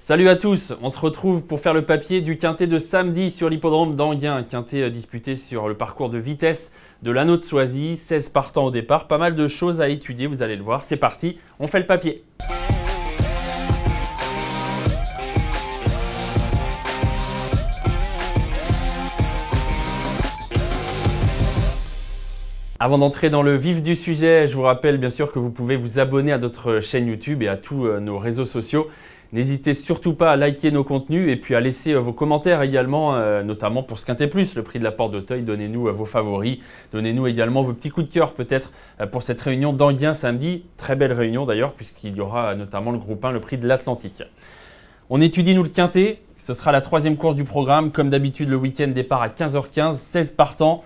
Salut à tous, on se retrouve pour faire le papier du quintet de samedi sur l'hippodrome d'Enghien. Quintet disputé sur le parcours de vitesse de l'Anneau de Soisy, 16 partants au départ, pas mal de choses à étudier, vous allez le voir. C'est parti, on fait le papier. Avant d'entrer dans le vif du sujet, je vous rappelle bien sûr que vous pouvez vous abonner à notre chaîne YouTube et à tous nos réseaux sociaux. N'hésitez surtout pas à liker nos contenus et puis à laisser vos commentaires également, notamment pour ce Quintet Plus, le prix de la Porte d'Auteuil. Donnez-nous vos favoris, donnez-nous également vos petits coups de cœur peut-être pour cette réunion d'Enghien samedi. Très belle réunion d'ailleurs puisqu'il y aura notamment le groupe 1, le prix de l'Atlantique. On étudie nous le Quintet, ce sera la troisième course du programme. Comme d'habitude le week-end départ à 15h15, 16 partants.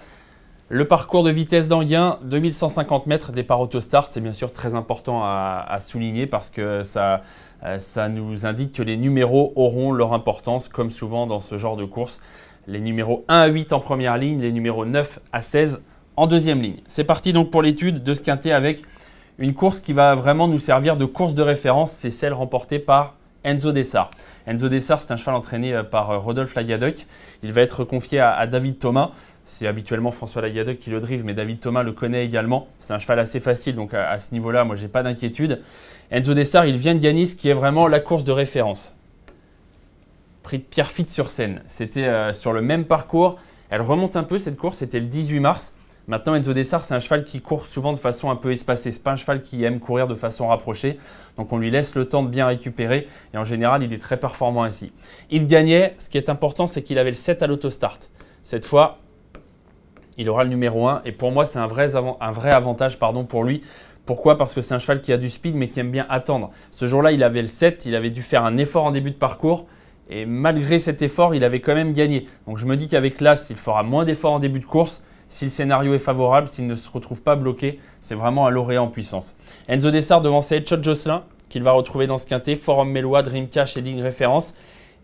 Le parcours de vitesse d'Enghien, 2150 mètres, départ autostart, c'est bien sûr très important à souligner parce que ça nous indique que les numéros auront leur importance comme souvent dans ce genre de course. Les numéros 1 à 8 en première ligne, les numéros 9 à 16 en deuxième ligne. C'est parti donc pour l'étude de ce quintet avec une course qui va vraiment nous servir de course de référence, c'est celle remportée par Enzo Dessart. Enzo Dessart, c'est un cheval entraîné par Rodolphe Lagadec. Il va être confié à David Thomas. C'est habituellement François Lagadec qui le drive, mais David Thomas le connaît également. C'est un cheval assez facile, donc à ce niveau-là, moi, j'ai pas d'inquiétude. Enzo Dessart, il vient de gagner ce qui est vraiment la course de référence. Prix de Pierrefitte-sur-Seine. C'était sur le même parcours. Elle remonte un peu cette course, c'était le 18 mars. Maintenant, Enzo Dessart, c'est un cheval qui court souvent de façon un peu espacée. Ce n'est pas un cheval qui aime courir de façon rapprochée. Donc, on lui laisse le temps de bien récupérer. Et en général, il est très performant ainsi. Il gagnait. Ce qui est important, c'est qu'il avait le 7 à l'autostart. Cette fois, il aura le numéro 1. Et pour moi, c'est un vrai avantage pour lui. Pourquoi? Parce que c'est un cheval qui a du speed, mais qui aime bien attendre. Ce jour-là, il avait le 7. Il avait dû faire un effort en début de parcours. Et malgré cet effort, il avait quand même gagné. Donc, je me dis qu'avec l'As, il fera moins d'efforts en début de course. Si le scénario est favorable, s'il ne se retrouve pas bloqué, c'est vraiment un lauréat en puissance. Enzo Dessart devant c'est Etchot Josselin, qu'il va retrouver dans ce quintet. Forum Mélois, Dreamcash et Digne Référence.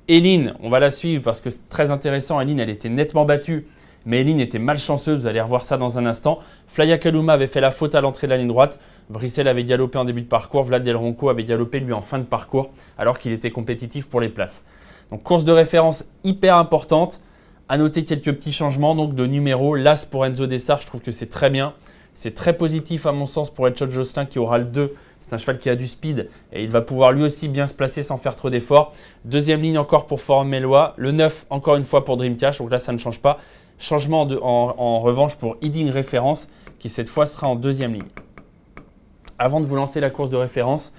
Eline, on va la suivre parce que c'est très intéressant. Eline, elle était nettement battue, mais Eline était malchanceuse. Vous allez revoir ça dans un instant. Flya Kaluma avait fait la faute à l'entrée de la ligne droite. Brissel avait galopé en début de parcours. Vlad Del Ronco avait galopé lui en fin de parcours, alors qu'il était compétitif pour les places. Donc course de référence hyper importante. À noter quelques petits changements donc de numéro. L'As pour Enzo Dessart, je trouve que c'est très bien. C'est très positif à mon sens pour Etchot Josselin qui aura le 2. C'est un cheval qui a du speed et il va pouvoir lui aussi bien se placer sans faire trop d'efforts. Deuxième ligne encore pour Forum Mélois. Le 9 encore une fois pour Dreamcash, donc là ça ne change pas. Changement en revanche pour Digne Référence qui cette fois sera en deuxième ligne. Avant de vous lancer la course de référence,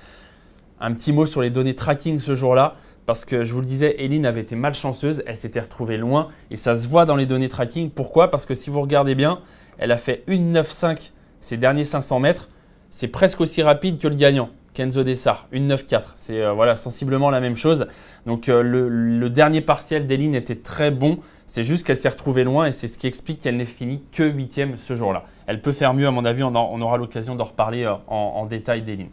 un petit mot sur les données tracking ce jour-là. Parce que je vous le disais, Eline avait été malchanceuse, elle s'était retrouvée loin et ça se voit dans les données tracking. Pourquoi? Parce que si vous regardez bien, elle a fait 1,95 ces derniers 500 mètres. C'est presque aussi rapide que le gagnant, qu'Enzo Dessart, 1,94. C'est voilà, sensiblement la même chose. Donc le dernier partiel d'Eline était très bon. C'est juste qu'elle s'est retrouvée loin et c'est ce qui explique qu'elle n'est finie que 8e ce jour-là. Elle peut faire mieux à mon avis, on aura l'occasion d'en reparler en détail d'Eline.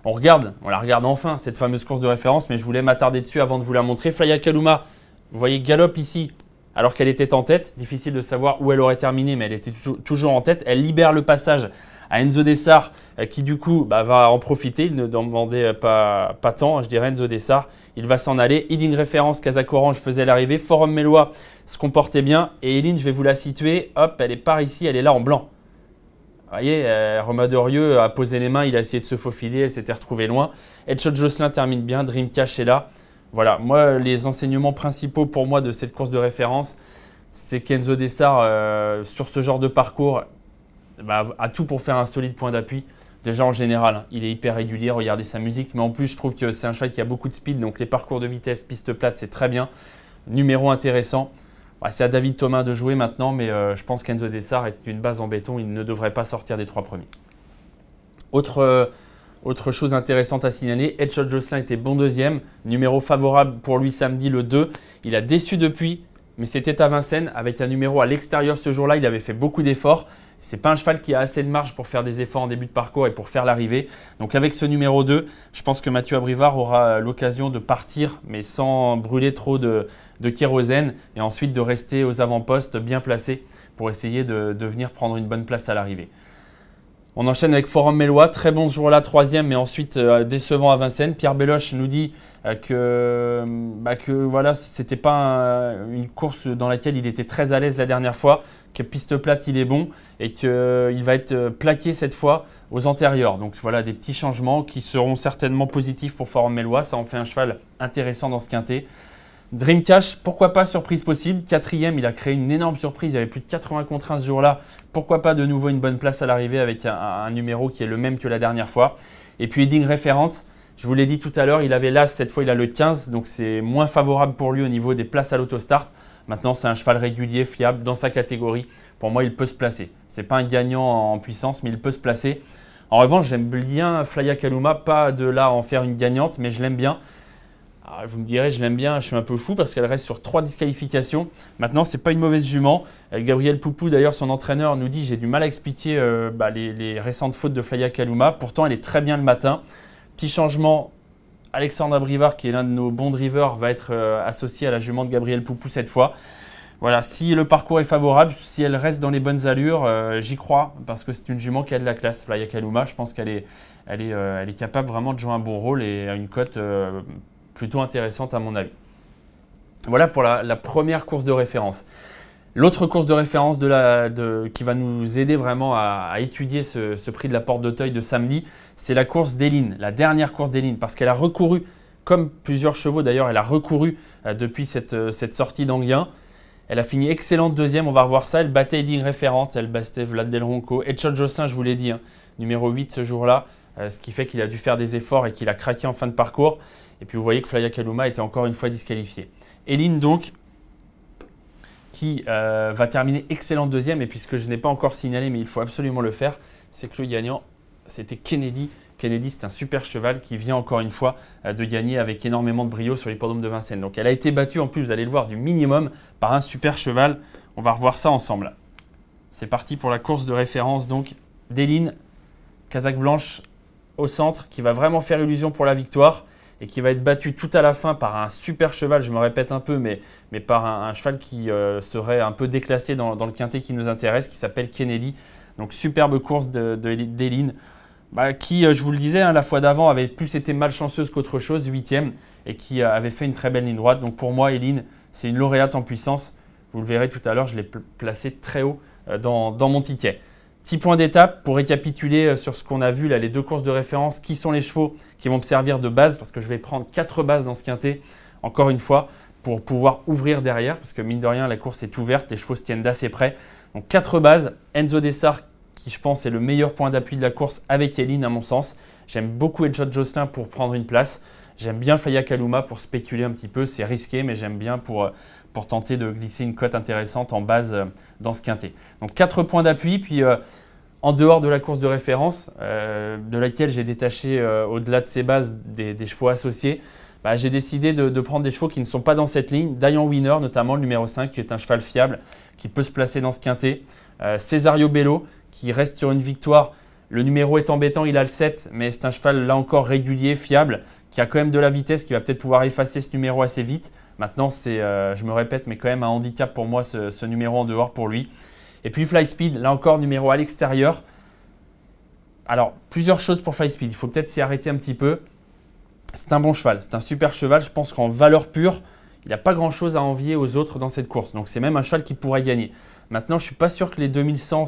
On la regarde enfin, cette fameuse course de référence, mais je voulais m'attarder dessus avant de vous la montrer. Flya Kaluma, vous voyez, galope ici, alors qu'elle était en tête. Difficile de savoir où elle aurait terminé, mais elle était toujours en tête. Elle libère le passage à Enzo Dessart, qui du coup va en profiter. Il ne demandait pas tant, je dirais, Enzo Dessart. Il va s'en aller. Digne Référence, Casac Orange faisait l'arrivée. Forum Mélois se comportait bien. Et Eline, je vais vous la situer. Hop, elle est par ici, elle est là en blanc. Vous voyez, Romain Dorieux a posé les mains, il a essayé de se faufiler, elle s'était retrouvée loin. Etchot Josselin termine bien, Dreamcash est là. Voilà, moi, les enseignements principaux pour moi de cette course de référence, c'est qu'Enzo Dessart, sur ce genre de parcours, a tout pour faire un solide point d'appui. Déjà en général, il est hyper régulier, regardez sa musique, mais en plus, je trouve que c'est un cheval qui a beaucoup de speed, donc les parcours de vitesse, piste plate, c'est très bien. Numéro intéressant. C'est à David Thomas de jouer maintenant, mais je pense qu'Enzo Dessart est une base en béton. Il ne devrait pas sortir des 3 premiers. Autre chose intéressante à signaler, Etchot Josselin était bon deuxième. Numéro favorable pour lui samedi, le 2. Il a déçu depuis, mais c'était à Vincennes. Avec un numéro à l'extérieur ce jour-là, il avait fait beaucoup d'efforts. Ce n'est pas un cheval qui a assez de marge pour faire des efforts en début de parcours et pour faire l'arrivée. Donc avec ce numéro 2, je pense que Mathieu Abrivard aura l'occasion de partir, mais sans brûler trop de kérosène et ensuite de rester aux avant-postes bien placés pour essayer de venir prendre une bonne place à l'arrivée. On enchaîne avec Forum Mélois, très bon ce jour-là, 3e, mais ensuite décevant à Vincennes. Pierre Belloche nous dit que voilà, c'était pas une course dans laquelle il était très à l'aise la dernière fois, que piste plate il est bon et qu'il va être plaqué cette fois aux antérieurs. Donc voilà, des petits changements qui seront certainement positifs pour Forum Mélois. Ça en fait un cheval intéressant dans ce quintet. Dreamcash, pourquoi pas, surprise possible. 4e, il a créé une énorme surprise. Il y avait plus de 80 contre 1 ce jour-là. Pourquoi pas de nouveau une bonne place à l'arrivée avec un numéro qui est le même que la dernière fois. Et puis Heading Reference, je vous l'ai dit tout à l'heure, il avait l'As, cette fois il a le 15. Donc c'est moins favorable pour lui au niveau des places à l'autostart. Maintenant, c'est un cheval régulier, fiable dans sa catégorie. Pour moi, il peut se placer. Ce n'est pas un gagnant en puissance, mais il peut se placer. En revanche, j'aime bien Flya Kaluma. Pas de là à en faire une gagnante, mais je l'aime bien. Alors, vous me direz, je l'aime bien, je suis un peu fou parce qu'elle reste sur 3 disqualifications. Maintenant, ce n'est pas une mauvaise jument. Gabriel Poupou, d'ailleurs, son entraîneur, nous dit j'ai du mal à expliquer les récentes fautes de Flya Kaluma. Pourtant, elle est très bien le matin. Petit changement, Alexandre Abrivard, qui est l'un de nos bons drivers, va être associé à la jument de Gabriel Poupou cette fois. Voilà, si le parcours est favorable, si elle reste dans les bonnes allures, j'y crois parce que c'est une jument qui a de la classe, Flya Kaluma. Je pense qu'elle est capable vraiment de jouer un bon rôle et a une cote plutôt intéressante à mon avis. Voilà pour la première course de référence. L'autre course de référence qui va nous aider vraiment à étudier ce prix de la Porte d'Auteuil de samedi, c'est la course d'Eline, la dernière course d'Eline, parce qu'elle a recouru, comme plusieurs chevaux d'ailleurs, elle a recouru depuis cette sortie d'Anguien. Elle a fini excellente 2e, on va revoir ça. Elle battait Heading Reference, elle battait Vlad Del Ronco. Edshot Josselin, je vous l'ai dit, numéro 8 ce jour-là, ce qui fait qu'il a dû faire des efforts et qu'il a craqué en fin de parcours. Et puis vous voyez que Flya Kaluma était encore une fois disqualifiée. Eline donc, qui va terminer excellente 2e. Et puisque je n'ai pas encore signalé, mais il faut absolument le faire, c'est que le gagnant, c'était Kennedy. Kennedy, c'est un super cheval qui vient encore une fois de gagner avec énormément de brio sur l'hippodrome de Vincennes. Donc elle a été battue en plus, vous allez le voir, du minimum par un super cheval. On va revoir ça ensemble. C'est parti pour la course de référence donc d'Eline, casaque blanche au centre, qui va vraiment faire illusion pour la victoire et qui va être battu tout à la fin par un super cheval, je me répète un peu, mais par un cheval qui serait un peu déclassé dans le quintet qui nous intéresse, qui s'appelle Kennedy. Donc superbe course d'Eline. Qui, je vous le disais, la fois d'avant avait plus été malchanceuse qu'autre chose, 8e, et qui avait fait une très belle ligne droite. Donc pour moi, Eline, c'est une lauréate en puissance. Vous le verrez tout à l'heure, je l'ai placée très haut dans mon ticket. Petit point d'étape pour récapituler sur ce qu'on a vu, là, les 2 courses de référence, qui sont les chevaux qui vont me servir de base, parce que je vais prendre 4 bases dans ce quintet, encore une fois, pour pouvoir ouvrir derrière, parce que mine de rien, la course est ouverte, les chevaux se tiennent d'assez près. Donc 4 bases, Enzo Dessart, qui je pense est le meilleur point d'appui de la course avec Eline à mon sens. J'aime beaucoup Edshot Josselin pour prendre une place. J'aime bien Flya Kaluma pour spéculer un petit peu. C'est risqué, mais j'aime bien pour tenter de glisser une cote intéressante en base dans ce quintet. Donc 4 points d'appui, puis en dehors de la course de référence, de laquelle j'ai détaché au-delà de ces bases des chevaux associés, j'ai décidé de prendre des chevaux qui ne sont pas dans cette ligne. Diane Winner, notamment le numéro 5, qui est un cheval fiable, qui peut se placer dans ce quintet. Cesario Bello, qui reste sur une victoire. Le numéro est embêtant, il a le 7, mais c'est un cheval là encore régulier, fiable, qui a quand même de la vitesse, qui va peut-être pouvoir effacer ce numéro assez vite. Maintenant, c'est, je me répète, mais quand même un handicap pour moi, ce numéro en dehors pour lui. Et puis Fly Speed, là encore, numéro à l'extérieur. Alors, plusieurs choses pour Fly Speed. Il faut peut-être s'y arrêter un petit peu. C'est un bon cheval, c'est un super cheval. Je pense qu'en valeur pure, il n'a pas grand-chose à envier aux autres dans cette course. Donc, c'est même un cheval qui pourrait gagner. Maintenant, je ne suis pas sûr que les 2100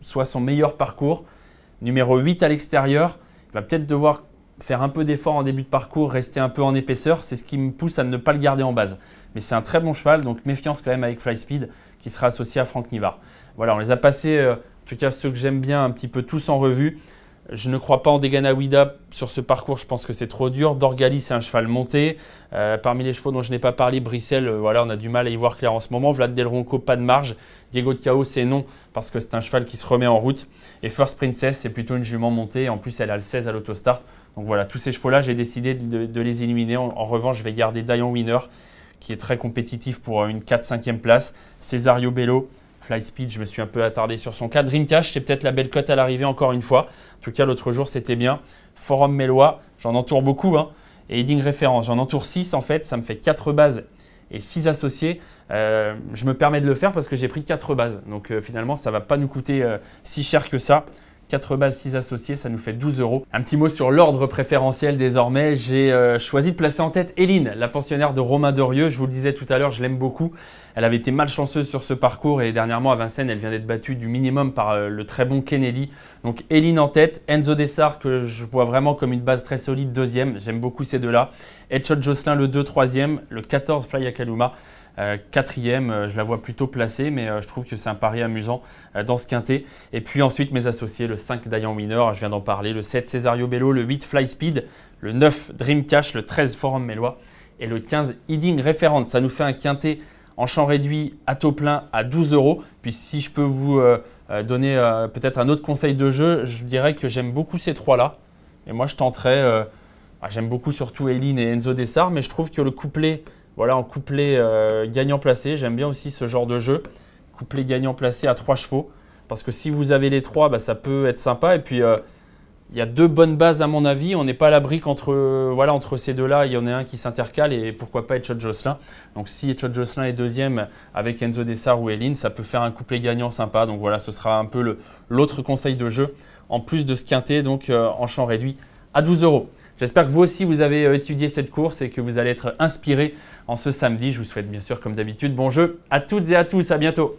soit son meilleur parcours. Numéro 8 à l'extérieur, il va peut-être devoir faire un peu d'effort en début de parcours, rester un peu en épaisseur. C'est ce qui me pousse à ne pas le garder en base. Mais c'est un très bon cheval, donc méfiance quand même avec Fly Speed qui sera associé à Franck Nivard. Voilà, on les a passés, en tout cas ceux que j'aime bien, un petit peu tous en revue. Je ne crois pas en Degana sur ce parcours, je pense que c'est trop dur. Dorgali, c'est un cheval monté. Parmi les chevaux dont je n'ai pas parlé, Brissel, voilà, on a du mal à y voir clair en ce moment. Vlad Del Ronco, pas de marge. Diego de Cao, c'est non, parce que c'est un cheval qui se remet en route. Et First Princess, c'est plutôt une jument montée. En plus, elle a le 16 à l'autostart. Donc voilà, tous ces chevaux-là, j'ai décidé de les éliminer. En revanche, je vais garder Diane Winner, qui est très compétitif pour une 4-5e place. Cesario Bello. Fly Speed, je me suis un peu attardé sur son cas. Dreamcash, c'est peut-être la belle cote à l'arrivée encore une fois. En tout cas, l'autre jour, c'était bien. Forum Mélois, j'en entoure beaucoup. Et Heading Reference, j'en entoure 6 en fait. Ça me fait 4 bases et 6 associés. Je me permets de le faire parce que j'ai pris 4 bases. Donc finalement, ça ne va pas nous coûter si cher que ça. 4 bases, 6 associés, ça nous fait 12 €. Un petit mot sur l'ordre préférentiel désormais. J'ai choisi de placer en tête Eline, la pensionnaire de Romain Derieux. Je vous le disais tout à l'heure, je l'aime beaucoup. Elle avait été malchanceuse sur ce parcours et dernièrement à Vincennes, elle vient d'être battue du minimum par le très bon Kennedy. Donc Eline en tête, Enzo Dessart que je vois vraiment comme une base très solide, deuxième. J'aime beaucoup ces deux-là. Edshot Josselin le 2, troisième. Le 14, Fly Akaluma. Quatrième, je la vois plutôt placée, mais je trouve que c'est un pari amusant dans ce quintet. Et puis ensuite, mes associés, le 5 Diane Winner, je viens d'en parler, le 7 Cesario Bello, le 8 Fly Speed, le 9 Dream Cash, le 13 Forum Mélois et le 15 Heading Référente. Ça nous fait un quintet en champ réduit à taux plein à 12 €. Puis si je peux vous donner peut-être un autre conseil de jeu, je dirais que j'aime beaucoup ces trois-là. Et moi, je tenterais, j'aime beaucoup surtout Eline et Enzo Dessart, mais je trouve que le couplet, voilà, en couplet gagnant placé, j'aime bien aussi ce genre de jeu. Couplet gagnant placé à 3 chevaux. Parce que si vous avez les 3, bah, ça peut être sympa. Et puis, il y a 2 bonnes bases à mon avis. On n'est pas à l'abri qu'entre ces deux-là, il y en ait un qui s'intercale. Et pourquoi pas Edshot Josselin. Donc si Edshot Josselin est deuxième avec Enzo Dessart ou Eline, ça peut faire un couplet gagnant sympa. Donc voilà, ce sera un peu l'autre conseil de jeu. En plus de ce quintet, donc en champ réduit à 12 €. J'espère que vous aussi, vous avez étudié cette course et que vous allez être inspiré en ce samedi. Je vous souhaite bien sûr, comme d'habitude, bon jeu à toutes et à tous. À bientôt.